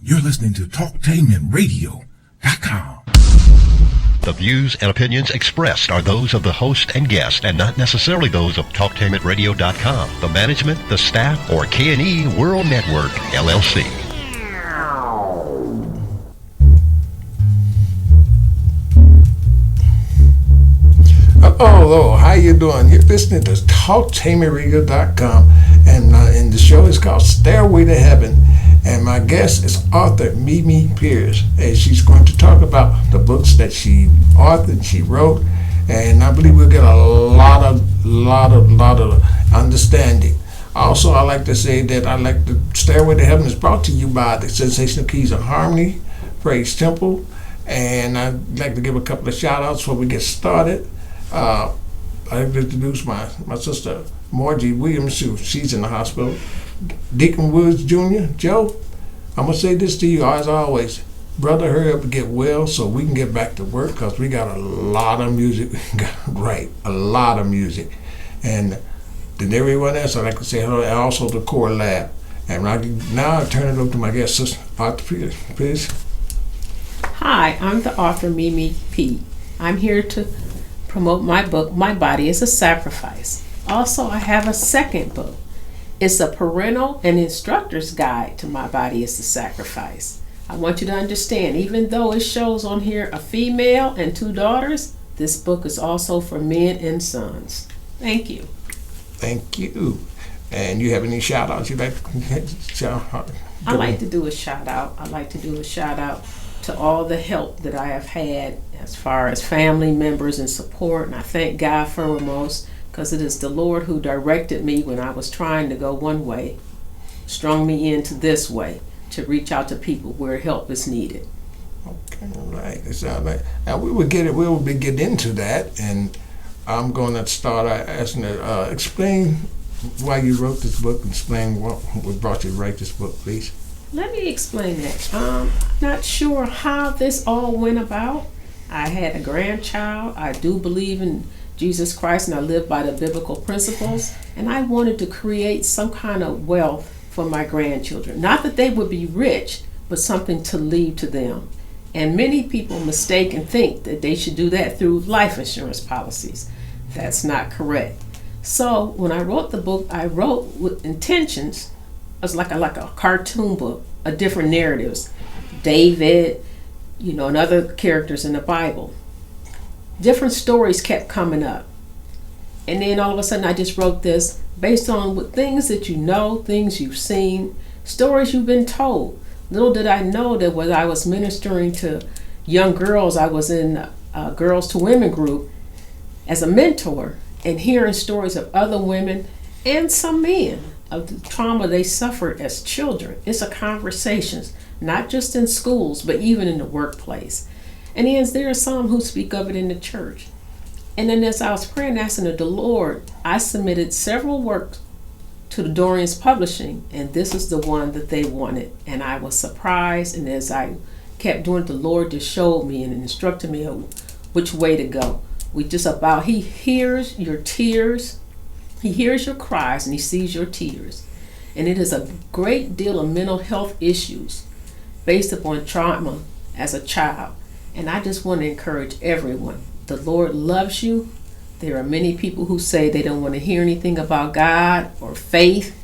You're listening to TalkTainmentRadio.com. The views and opinions expressed are those of the host and guest and not necessarily those of TalkTainmentRadio.com, the management, the staff, or K&E World Network, LLC. Hello, how you doing? You're listening to TalkTainmentRadio.com, and the show is called Stairway to Heaven. And my guest is author Mimi Pierce, and she's going to talk about the books that she authored, she wrote, and I believe we'll get a lot of understanding. Also, I like to say that the Stairway to Heaven is brought to you by the Sensational Keys of Harmony, Praise Temple, and I'd like to give a couple of shout-outs before we get started. I'd like to introduce my sister, Margie Williams, she's in the hospital. Deacon Woods Jr., Joe, I'm going to say this to you as always. Brother, hurry up and get well so we can get back to work because we got a lot of music. Right, a lot of music. And then everyone else, I'd like to say hello, and also the Core Lab. And now I turn it over to my guest, Sister Arthur, please. Hi, I'm the author Mimi P. I'm here to promote my book, My Body is a Sacrifice. Also, I have a second book. It's a parental and instructor's guide to My Body is a Sacrifice. I want you to understand, even though it shows on here a female and 2 daughters, this book is also for men and sons. Thank you. Thank you. And you have any shout outs you'd like to shout out? I'd like to do a shout out. I'd like to do a shout out to all the help that I have had as far as family members and support. And I thank God foremost, because it is the Lord who directed me when I was trying to go one way, strung me into this way to reach out to people where help is needed. Okay, right. It sounds like, and we will be getting into that, and I'm going to start asking to explain why you wrote this book and explain what brought you to write this book, please. Let me explain that. Not sure how this all went about. I had a grandchild. I do believe in Jesus Christ, and I live by the biblical principles, and I wanted to create some kind of wealth for my grandchildren. Not that they would be rich, but something to leave to them. And many people mistake and think that they should do that through life insurance policies. That's not correct. So when I wrote the book, I wrote with intentions. It was like a cartoon book, of different narratives. David, and other characters in the Bible. Different stories kept coming up. And then all of a sudden I just wrote this based on things that you know, things you've seen, stories you've been told. Little did I know that when I was ministering to young girls, I was in a Girls to Women group as a mentor and hearing stories of other women and some men of the trauma they suffered as children. It's a conversations, not just in schools, but even in the workplace. And then there are some who speak of it in the church. And then as I was praying, asking the Lord, I submitted several works to the Dorian's Publishing, and this is the one that they wanted. And I was surprised, and as I kept doing it, the Lord just showed me and instructed me which way to go. He hears your tears, He hears your cries, and He sees your tears. And it is a great deal of mental health issues based upon trauma as a child. And I just want to encourage everyone. The Lord loves you. There are many people who say they don't want to hear anything about God or faith.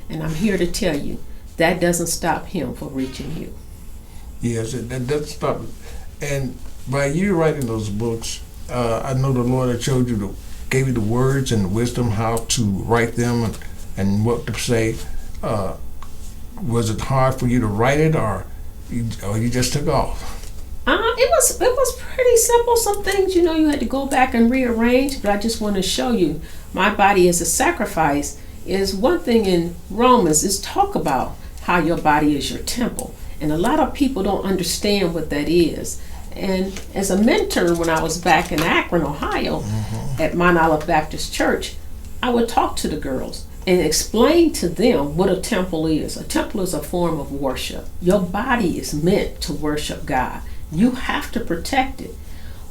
And I'm here to tell you, that doesn't stop Him from reaching you. Yes, that doesn't stop. And by you writing those books, I know the Lord had gave you the words and the wisdom how to write them and what to say. Was it hard for you to write it, or you just took off? It was pretty simple. Some things, you had to go back and rearrange, but I just want to show you My Body is a Sacrifice is one thing in Romans is talk about how your body is your temple. And a lot of people don't understand what that is. And as a mentor, when I was back in Akron, Ohio, at Mount Olive Baptist Church, I would talk to the girls and explain to them what a temple is. A temple is a form of worship. Your body is meant to worship God. You have to protect it.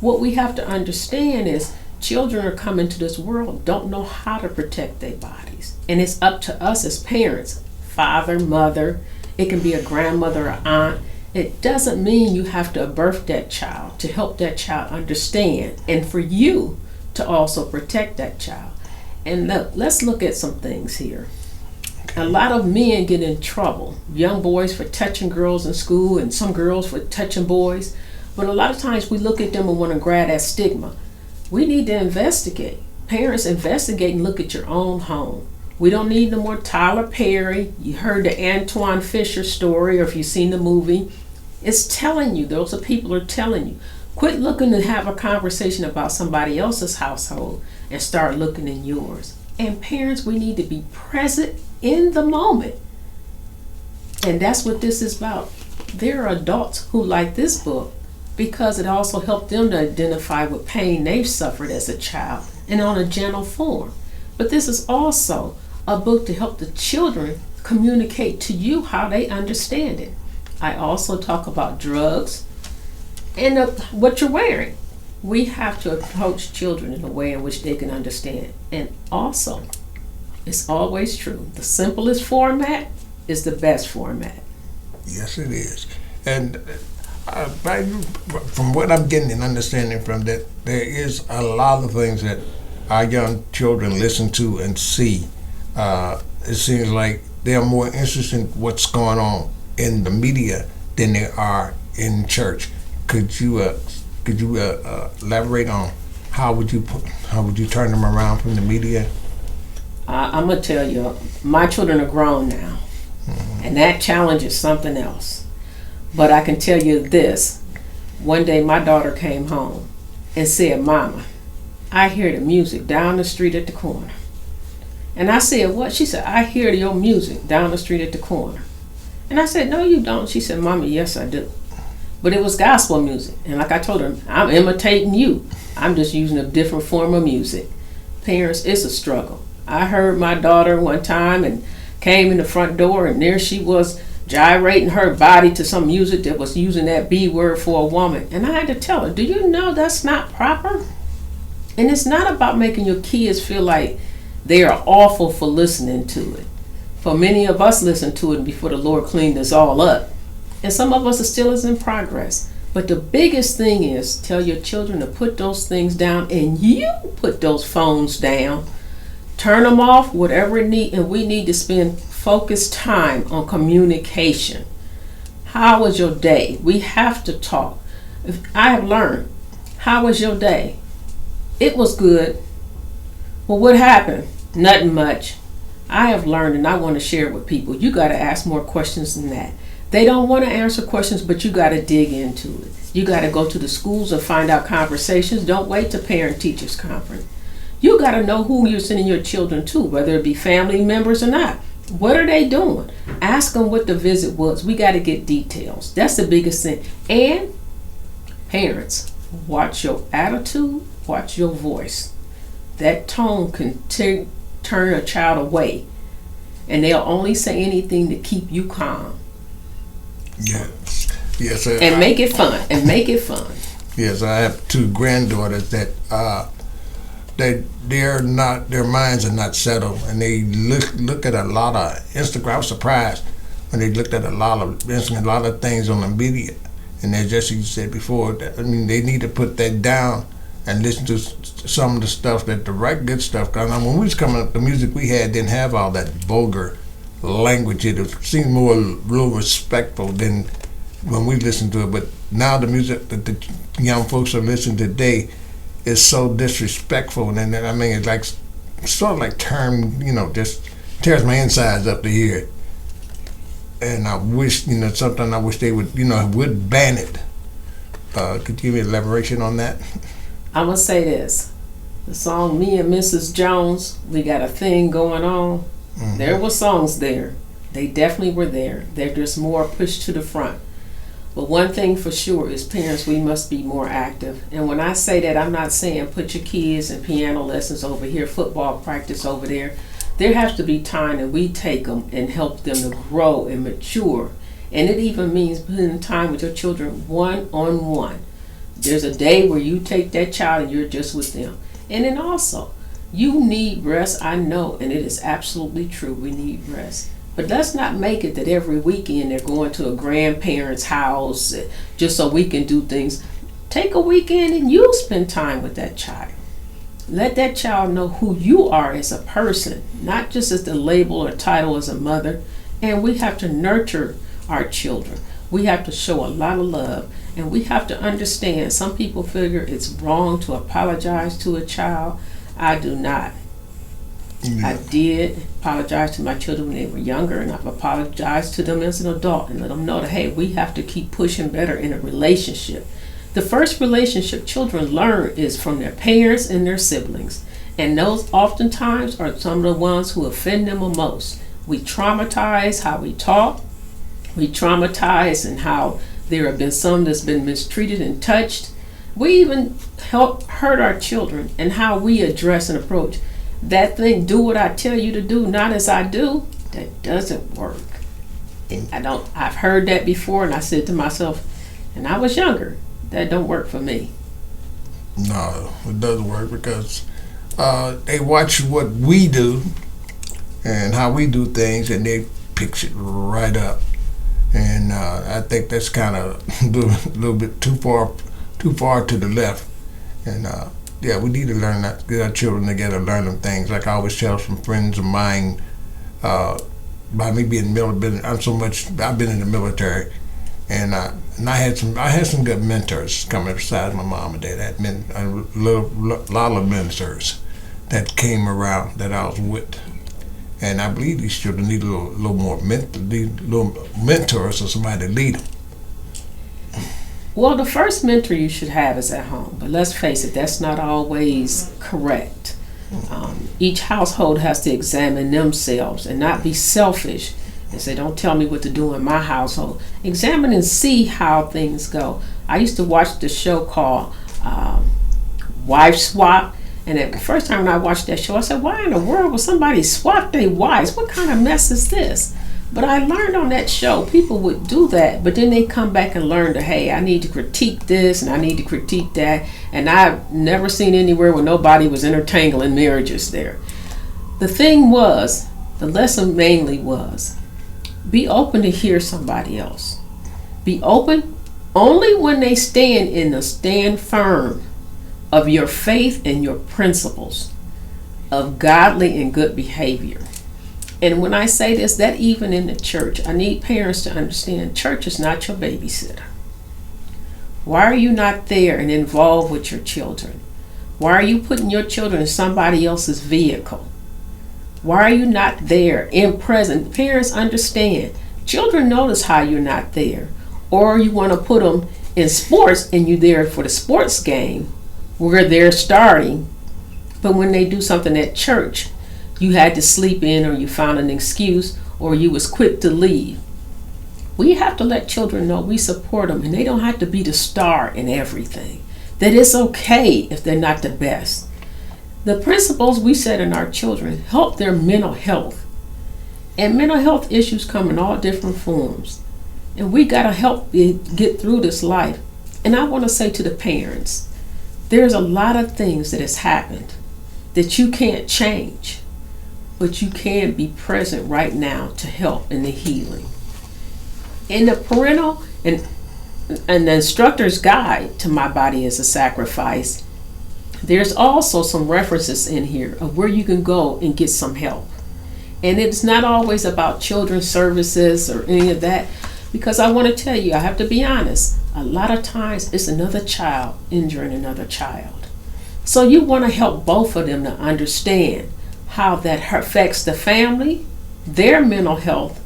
What we have to understand is children are coming to this world, don't know how to protect their bodies. And it's up to us as parents, father, mother, it can be a grandmother or aunt, It doesn't mean you have to birth that child to help that child understand and for you to also protect that child. And look, let's look at some things here. A lot of men get in trouble, young boys for touching girls in school and some girls for touching boys. But a lot of times we look at them and want to grab that stigma. We need to investigate. Parents, investigate and look at your own home. We don't need no more Tyler Perry. You heard the Antoine Fisher story, or if you've seen the movie. It's telling you, those are people are telling you. Quit looking to have a conversation about somebody else's household and start looking in yours. And parents, we need to be present in the moment. And that's what this is about. There are adults who like this book because it also helped them to identify with pain they've suffered as a child and on a gentle form. But this is also a book to help the children communicate to you how they understand it. I also talk about drugs and what you're wearing. We have to approach children in a way in which they can understand. And also, it's always true, the simplest format is the best format. Yes, it is. And from what I'm getting and understanding from that, there is a lot of things that our young children listen to and see. It seems like they're more interested in what's going on in the media than they are in church. Could you elaborate on how would you turn them around from the media? I'm gonna tell you, my children are grown now, and that challenge is something else. But I can tell you this: one day my daughter came home and said, "Mama, I hear the music down the street at the corner." And I said, "What?" She said, "I hear your music down the street at the corner." And I said, "No, you don't." She said, "Mama, yes, I do." But it was gospel music. And like I told her, I'm imitating you. I'm just using a different form of music. Parents, it's a struggle. I heard my daughter one time and came in the front door, and there she was gyrating her body to some music that was using that B word for a woman. And I had to tell her, do you know that's not proper? And it's not about making your kids feel like they are awful for listening to it. For many of us listened to it before the Lord cleaned us all up. And some of us are still in progress. But the biggest thing is tell your children to put those things down, and you put those phones down. Turn them off, whatever it need, and we need to spend focused time on communication. How was your day? We have to talk. I have learned, how was your day? It was good. Well, what happened? Nothing much. I have learned, and I want to share it with people. You got to ask more questions than that. They don't want to answer questions, but you got to dig into it. You got to go to the schools and find out conversations. Don't wait to parent-teachers conference. You got to know who you're sending your children to, whether it be family members or not. What are they doing? Ask them what the visit was. We got to get details. That's the biggest thing. And parents, watch your attitude, watch your voice. That tone can turn a child away, and they'll only say anything to keep you calm. Yes. Yes. And make it fun. And make it fun. Yes, I have two granddaughters that they're not, their minds are not settled, and they look at a lot of Instagram. I was surprised when they looked at a lot of things on the media, and as Jesse said before, I mean, they need to put that down and listen to some of the stuff, that the right good stuff. Because when we was coming up, the music we had didn't have all that vulgar language. It seemed more real respectful than when we listened to it. But now the music that the young folks are listening to today is so disrespectful, and I mean, it's like sort of like just tears my insides up to hear it. And I wish, sometimes I wish they would ban it. Could you give me an elaboration on that? I'm going to say this. The song Me and Mrs. Jones, We Got a Thing Going On. Mm-hmm. There were songs there. They definitely were there. They're just more pushed to the front. But one thing for sure is parents, we must be more active. And when I say that, I'm not saying put your kids in piano lessons over here, football practice over there. There has to be time that we take them and help them to grow and mature. And it even means spending time with your children one-on-one. There's a day where you take that child and you're just with them. And then also, you need rest, I know, and it is absolutely true, we need rest. But let's not make it that every weekend they're going to a grandparent's house just so we can do things. Take a weekend and you spend time with that child. Let that child know who you are as a person, not just as the label or title as a mother. And we have to nurture our children. We have to show a lot of love. And we have to understand, some people figure it's wrong to apologize to a child. I do not. I did apologize to my children when they were younger, and I've apologized to them as an adult and let them know that, hey, we have to keep pushing better in a relationship. The first relationship children learn is from their parents and their siblings. And those oftentimes are some of the ones who offend them the most. We traumatize how we talk. We traumatize in how there have been some that's been mistreated and touched. We even help hurt our children in how we address and approach. That thing, do what I tell you to do, not as I do, that doesn't work. I've heard that before, and I said to myself, and I was younger, that don't work for me. No, it doesn't work because they watch what we do and how we do things, and they picks it right up. And I think that's kind of a little bit too far to the left. And yeah, we need to learn that, get our children together, learn them things. Like I always tell some friends of mine, by me being military, I've been in the military, and I had some good mentors coming besides my mom and dad. I had a lot of mentors that came around that I was with. And I believe these children need a little more mentors or somebody to lead them. Well, the first mentor you should have is at home. But let's face it, that's not always correct. Each household has to examine themselves and not be selfish and say, don't tell me what to do in my household. Examine and see how things go. I used to watch the show called Wife Swap. And the first time when I watched that show, I said, why in the world would somebody swap their wives? What kind of mess is this? But I learned on that show, people would do that, but then they come back and learn that, hey, I need to critique this and I need to critique that. And I've never seen anywhere where nobody was intertangling marriages there. The thing was, the lesson mainly was, be open to hear somebody else. Be open only when they stand firm of your faith and your principles of godly and good behavior. And when I say this, that even in the church, I need parents to understand church is not your babysitter. Why are you not there and involved with your children? Why are you putting your children in somebody else's vehicle? Why are you not there in present? Parents understand. Children notice how you're not there. Or you want to put them in sports and you're there for the sports game where they're starting, but when they do something at church, you had to sleep in or you found an excuse or you was quick to leave. We have to let children know we support them and they don't have to be the star in everything. That it's okay if they're not the best. The principles we set in our children help their mental health. And mental health issues come in all different forms. And we got to help get through this life. And I want to say to the parents, there's a lot of things that has happened that you can't change, but you can be present right now to help in the healing. In the parental and the instructor's guide to My Body as a Sacrifice, there's also some references in here of where you can go and get some help. And it's not always about children's services or any of that, because I want to tell you, I have to be honest, a lot of times it's another child injuring another child. So you want to help both of them to understand how that affects the family, their mental health,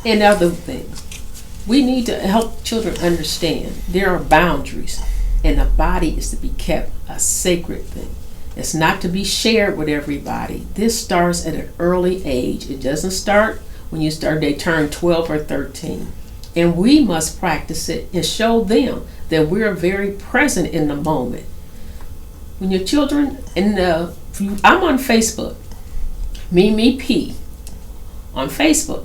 and other things. We need to help children understand there are boundaries, and the body is to be kept a sacred thing. It's not to be shared with everybody. This starts at an early age. It doesn't start when they turn 12 or 13. And we must practice it and show them that we're very present in the moment. When your children, I'm on Facebook, Mimi P, on Facebook.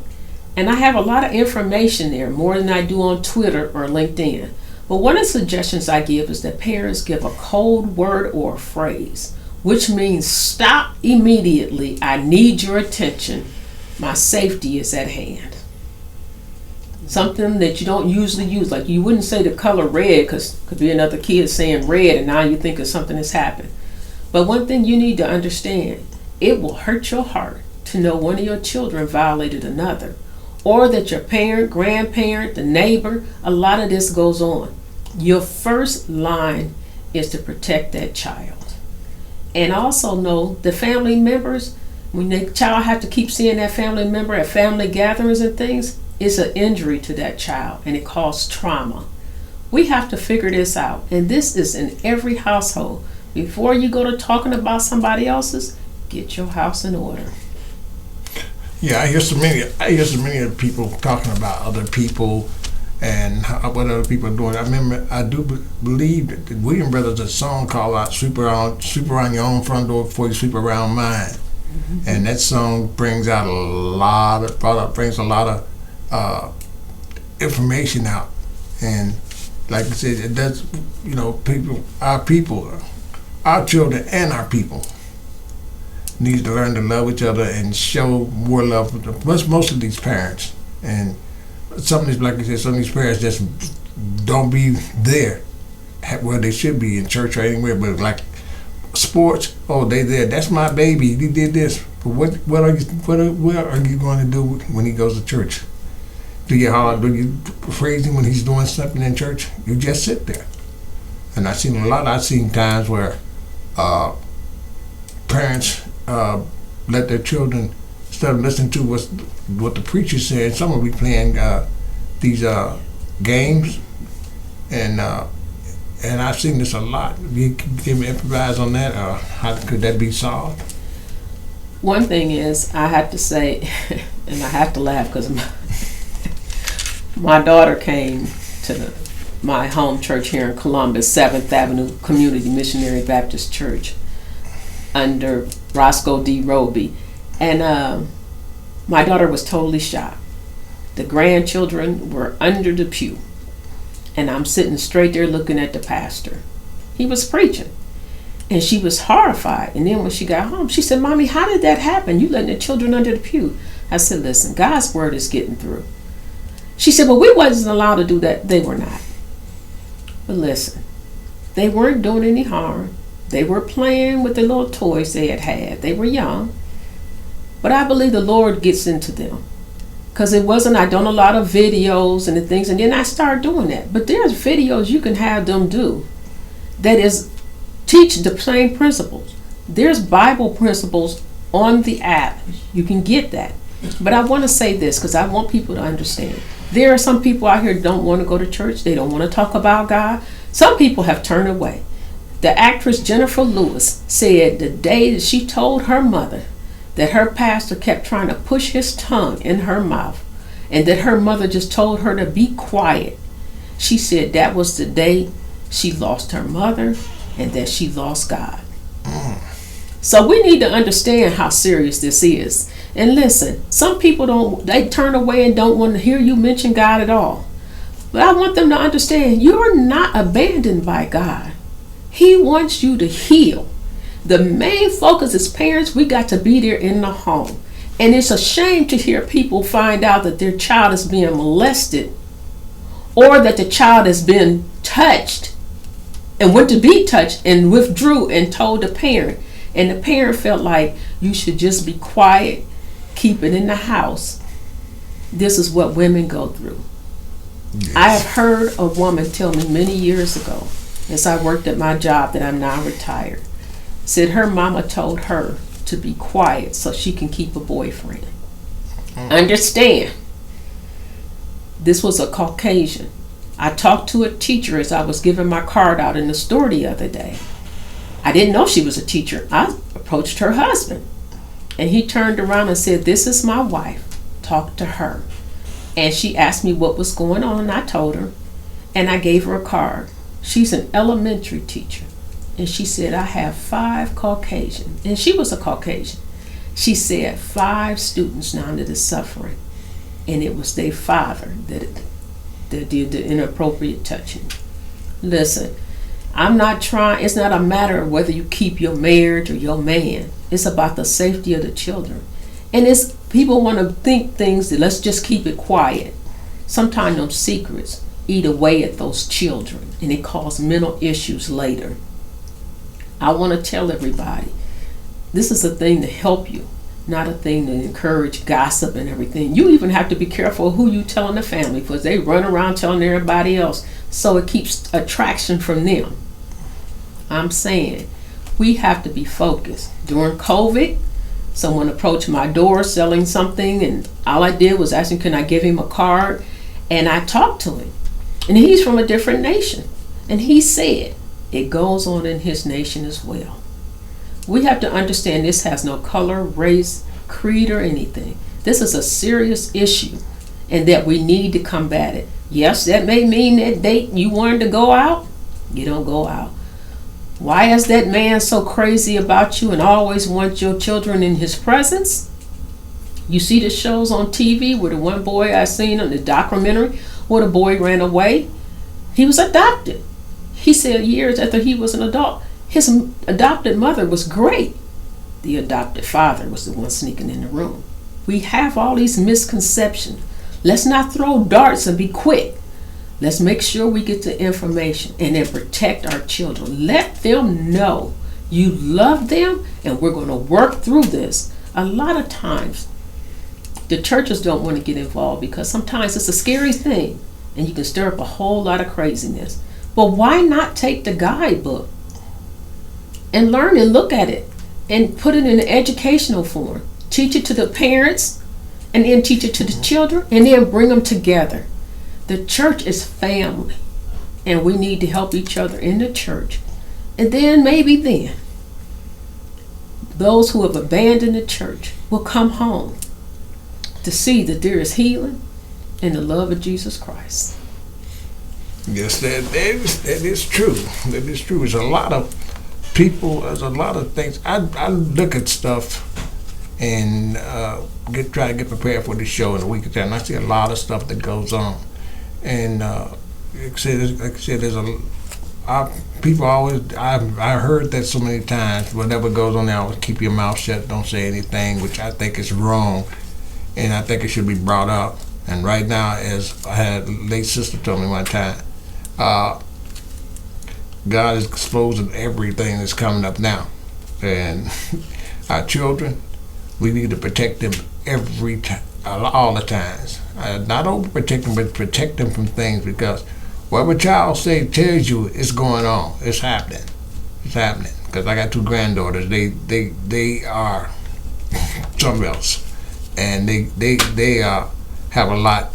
And I have a lot of information there, more than I do on Twitter or LinkedIn. But one of the suggestions I give is that parents give a code word or a phrase, which means stop immediately, I need your attention. my safety is at hand. Something that you don't usually use, like you wouldn't say the color red because could be another kid saying red and now you think of something that's happened. But one thing you need to understand, it will hurt your heart to know one of your children violated another, or that your parent, grandparent, the neighbor, a lot of this goes on. Your first line is to protect that child. And also know the family members, when the child have to keep seeing that family member at family gatherings and things, it's an injury to that child and it causes trauma. We have to figure this out, and this is in every household. Before you go to talking about somebody else's, get your house in order. Yeah, I hear so many of people talking about other people and what other people are doing. I do believe that the Williams Brothers a song called "Sweep around your own front door before you sweep around mine," and that song brings out a lot of information out, and like I said, it does. Our children and our people needs to learn to love each other and show more love. Most of these parents, and some of these, like I said, some of these parents just don't be there where they should be in church or anywhere. But like sports, oh, they there. That's my baby. He did this. But what are you going to do when he goes to church? Do you praise him when he's doing something in church? You just sit there. And I've seen times where parents let their children instead of listening to what the preacher said. Some will be playing these games, and I've seen this a lot. You can improvise on that, or how could that be solved? One thing is, I have to say, and I have to laugh because my daughter came to my home church here in Columbus, 7th Avenue Community Missionary Baptist Church, under Roscoe D. Roby. And my daughter was totally shocked. The grandchildren were under the pew. And I'm sitting straight there looking at the pastor. He was preaching. And she was horrified. And then when she got home, she said, "Mommy, how did that happen? You letting the children under the pew?" I said, "Listen, God's word is getting through." She said, "Well, we wasn't allowed to do that." They were not. But listen, they weren't doing any harm. They were playing with the little toys they had. They were young. But I believe the Lord gets into them. Because it wasn't, I done a lot of videos and the things, and then I started doing that. But there's videos you can have them do that is teach the same principles. There's Bible principles on the app. You can get that. But I want to say this because I want people to understand. There are some people out here who don't want to go to church. They don't want to talk about God. Some people have turned away. The actress Jennifer Lewis said the day that she told her mother that her pastor kept trying to push his tongue in her mouth and that her mother just told her to be quiet, she said that was the day she lost her mother and that she lost God. So we need to understand how serious this is. And listen, some people they turn away and don't want to hear you mention God at all. But I want them to understand you're not abandoned by God. He wants you to heal. The main focus as parents, we got to be there in the home. And it's a shame to hear people find out that their child is being molested or that the child has been touched and went to be touched and withdrew and told the parent. And the parent felt like you should just be quiet, keep it in the house. This is what women go through. Yes. I have heard a woman tell me many years ago, as I worked at my job that I'm now retired, said her mama told her to be quiet so she can keep a boyfriend. Understand, this was a Caucasian. I talked to a teacher as I was giving my card out in the store the other day. I didn't know she was a teacher. I approached her husband and he turned around and said, "This is my wife. Talk to her." And she asked me what was going on and I told her and I gave her a card. She's an elementary teacher. And she said, "I have 5 Caucasian." And she was a Caucasian. She said 5 students now that is suffering. And it was their father that did the inappropriate touching. Listen, it's not a matter of whether you keep your marriage or your man. It's about the safety of the children. And it's People want to think things that let's just keep it quiet. Sometimes those secrets eat away at those children, and it causes mental issues later. I want to tell everybody, this is a thing to help you, not a thing to encourage gossip and everything. You even have to be careful who you tell in the family, because they run around telling everybody else, so it keeps attraction from them. I'm saying we have to be focused. During COVID, someone approached my door selling something, and all I did was ask him, can I give him a card? And I talked to him. And he's from a different nation. And he said, it goes on in his nation as well. We have to understand this has no color, race, creed, or anything. This is a serious issue, and that we need to combat it. Yes, that may mean that date you wanted to go out, you don't go out. Why is that man so crazy about you and always wants your children in his presence? You see the shows on TV where the one boy I seen on the documentary where the boy ran away. He was adopted. He said years after he was an adult, his adopted mother was great. The adopted father was the one sneaking in the room. We have all these misconceptions. Let's not throw darts and be quick. Let's make sure we get the information and then protect our children. Let them know you love them and we're going to work through this. A lot of times, the churches don't want to get involved because sometimes it's a scary thing and you can stir up a whole lot of craziness. But why not take the guidebook and learn and look at it and put it in an educational form? Teach it to the parents and then teach it to the children and then bring them together. The church is family, and we need to help each other in the church. And then maybe then, those who have abandoned the church will come home to see that there is healing in the love of Jesus Christ. Yes, that is true. That is true. There's a lot of people, there's a lot of things. I look at stuff and try to get prepared for the show in a week or two, and I see a lot of stuff that goes on. And like I said, there's people always, I heard that so many times, whatever goes on there, always keep your mouth shut, don't say anything, which I think is wrong, and I think it should be brought up. And right now, as I had a late sister told me one time, God is exposing everything that's coming up now. And our children, we need to protect them every time, all the times. Not overprotect them, but protect them from things, because whatever child tells you it's going on, it's happening. It's happening. Because I got two granddaughters. They are something else, and they have a lot.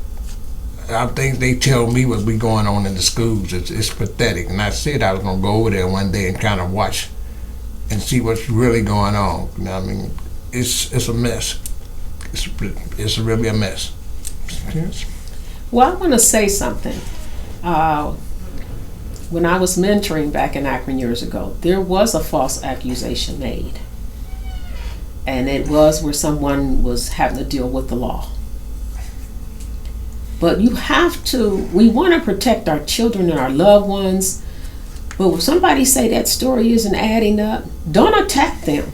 I think they tell me what's be going on in the schools. It's pathetic. And I said I was gonna go over there one day and kind of watch and see what's really going on. You know what I mean? It's a mess. It's really a mess. Yes. Well, I want to say something. When I was mentoring back in Akron years ago, there was a false accusation made. And it was where someone was having to deal with the law. But we want to protect our children and our loved ones. But when somebody say that story isn't adding up, don't attack them.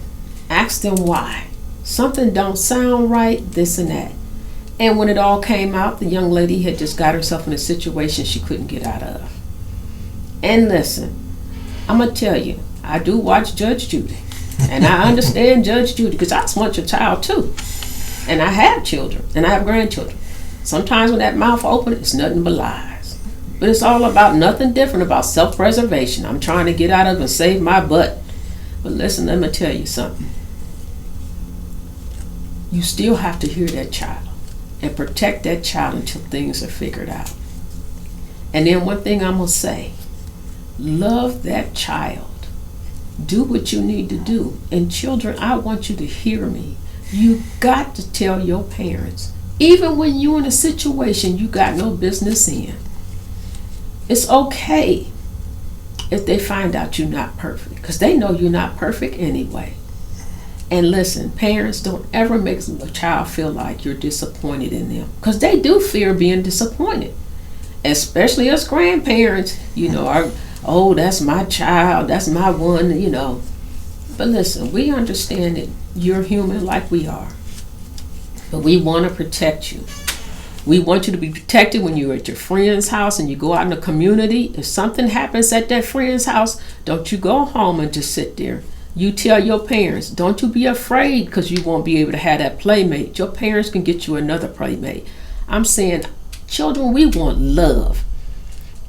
Ask them why. Something don't sound right, this and that. And when it all came out, the young lady had just got herself in a situation she couldn't get out of. And listen, I'm going to tell you, I do watch Judge Judy. And I understand Judge Judy, because I just want your child too. And I have children, and I have grandchildren. Sometimes when that mouth opens, it's nothing but lies. But it's all about nothing different about self-preservation. I'm trying to get out of it and save my butt. But listen, let me tell you something. You still have to hear that child and protect that child until things are figured out. And then one thing I'm going to say, love that child. Do what you need to do. And children, I want you to hear me. You got to tell your parents, even when you're in a situation you got no business in. It's okay if they find out you're not perfect, because they know you're not perfect anyway. And listen, parents, don't ever make a child feel like you're disappointed in them, because they do fear being disappointed. Especially us grandparents, oh, that's my child, that's my one, But listen, we understand that you're human like we are. But we want to protect you. We want you to be protected when you're at your friend's house and you go out in the community. If something happens at that friend's house, don't you go home and just sit there. You tell your parents, don't you be afraid because you won't be able to have that playmate. Your parents can get you another playmate. I'm saying, children, we want love.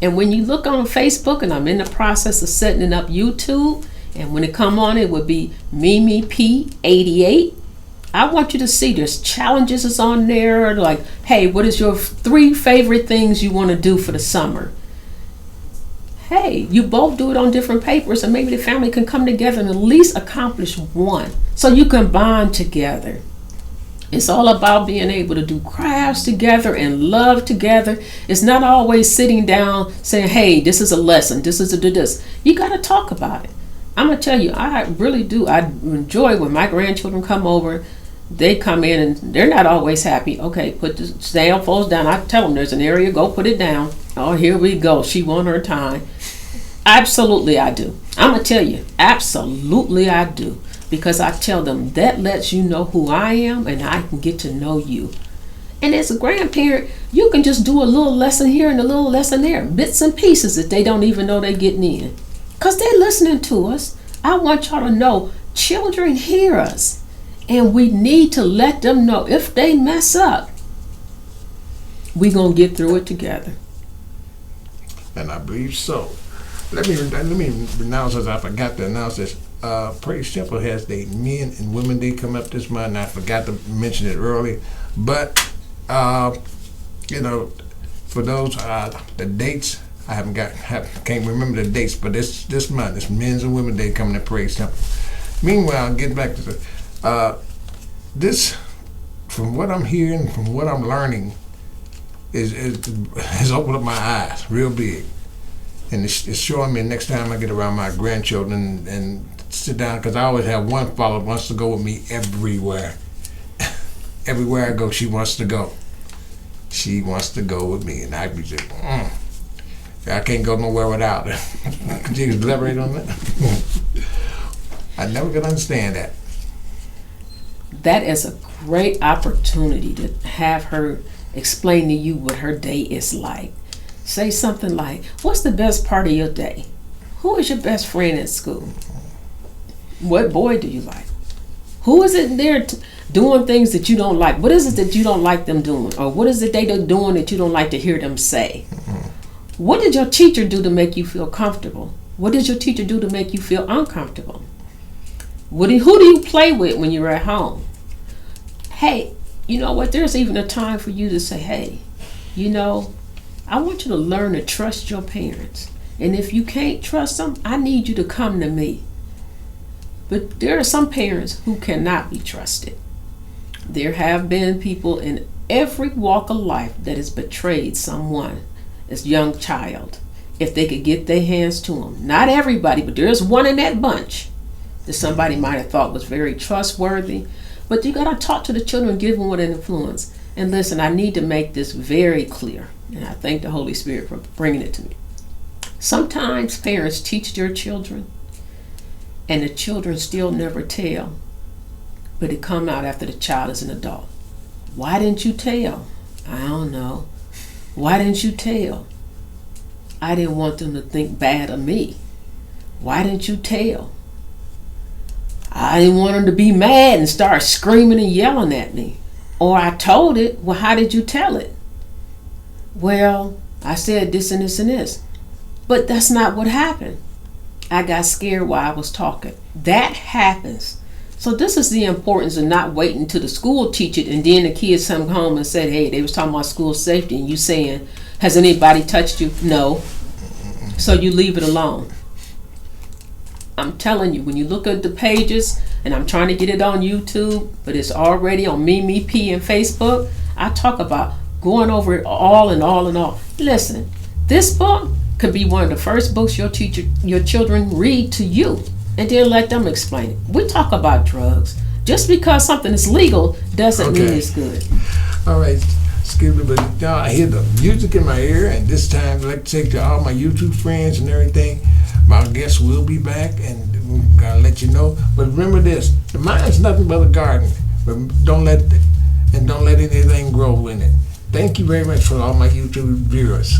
And when you look on Facebook, and I'm in the process of setting up YouTube, and when it come on, it would be Mimi P88. I want you to see there's challenges is on there, like, hey, what is your 3 favorite things you want to do for the summer? Hey, you both do it on different papers, and maybe the family can come together and at least accomplish one, so you can bond together. It's all about being able to do crafts together and love together. It's not always sitting down saying, hey, this is a lesson, this is a this. You got to talk about it. I'm going to tell you, I really do. I enjoy when my grandchildren come over. They come in and they're not always happy. Okay, put the cell phones down. I tell them there's an area, go put it down. Oh, here we go. She won her time. Absolutely I do. I'm going to tell you, absolutely I do. Because I tell them that lets you know who I am and I can get to know you. And as a grandparent, you can just do a little lesson here and a little lesson there. Bits and pieces that they don't even know they're getting in. Because they're listening to us. I want y'all to know, children hear us. And we need to let them know if they mess up, we're going to get through it together. And I believe so. Let me announce this. I forgot to announce this. Praise Temple has the Men and Women Day come up this month, and I forgot to mention it early. But, for those, the dates, can't remember the dates, but this month, it's Men's and Women's Day coming to Praise Temple. Meanwhile, getting back to this, from what I'm hearing, from what I'm learning, has opened up my eyes real big. And it's showing me next time I get around my grandchildren and sit down, because I always have one follower that wants to go with me everywhere. Everywhere I go, she wants to go. She wants to go with me, and I be just, I can't go nowhere without her. Could you elaborate on that? I never could understand that. That is a great opportunity to have her explain to you what her day is like. Say something like, what's the best part of your day? Who is your best friend at school? What boy do you like? Who is it there doing things that you don't like? What is it that you don't like them doing? Or what is it they are doing that you don't like to hear them say? What did your teacher do to make you feel comfortable? What did your teacher do to make you feel uncomfortable? Who do you play with when you're at home? Hey, you know what? There's even a time for you to say, hey, I want you to learn to trust your parents. And if you can't trust them, I need you to come to me. But there are some parents who cannot be trusted. There have been people in every walk of life that has betrayed someone as a young child, if they could get their hands to them. Not everybody, but there's one in that bunch that somebody might have thought was very trustworthy. But you got to talk to the children, give them an influence. And listen, I need to make this very clear. And I thank the Holy Spirit for bringing it to me. Sometimes parents teach their children, and the children still never tell. But it come out after the child is an adult. Why didn't you tell? I don't know. Why didn't you tell? I didn't want them to think bad of me. Why didn't you tell? I didn't want them to be mad and start screaming and yelling at me. Or I told it. Well, how did you tell it? Well, I said this and this and this. But that's not what happened. I got scared while I was talking. That happens. So this is the importance of not waiting till the school teach it and then the kids come home and said, hey, they was talking about school safety and you saying, has anybody touched you? No. So you leave it alone. I'm telling you, when you look at the pages, and I'm trying to get it on YouTube, but it's already on Mimi P and Facebook, I talk about going over it all and all and all. Listen, this book could be one of the first books your children read to you, and then let them explain it. We talk about drugs. Just because something is legal doesn't mean it's good. All right. Excuse me, but now I hear the music in my ear, and this time I'd like to say to all my YouTube friends and everything, my guests will be back, and we're going to let you know. But remember this, the mind is nothing but a garden. But don't let and don't let anything grow in it. Thank you very much for all my YouTube viewers.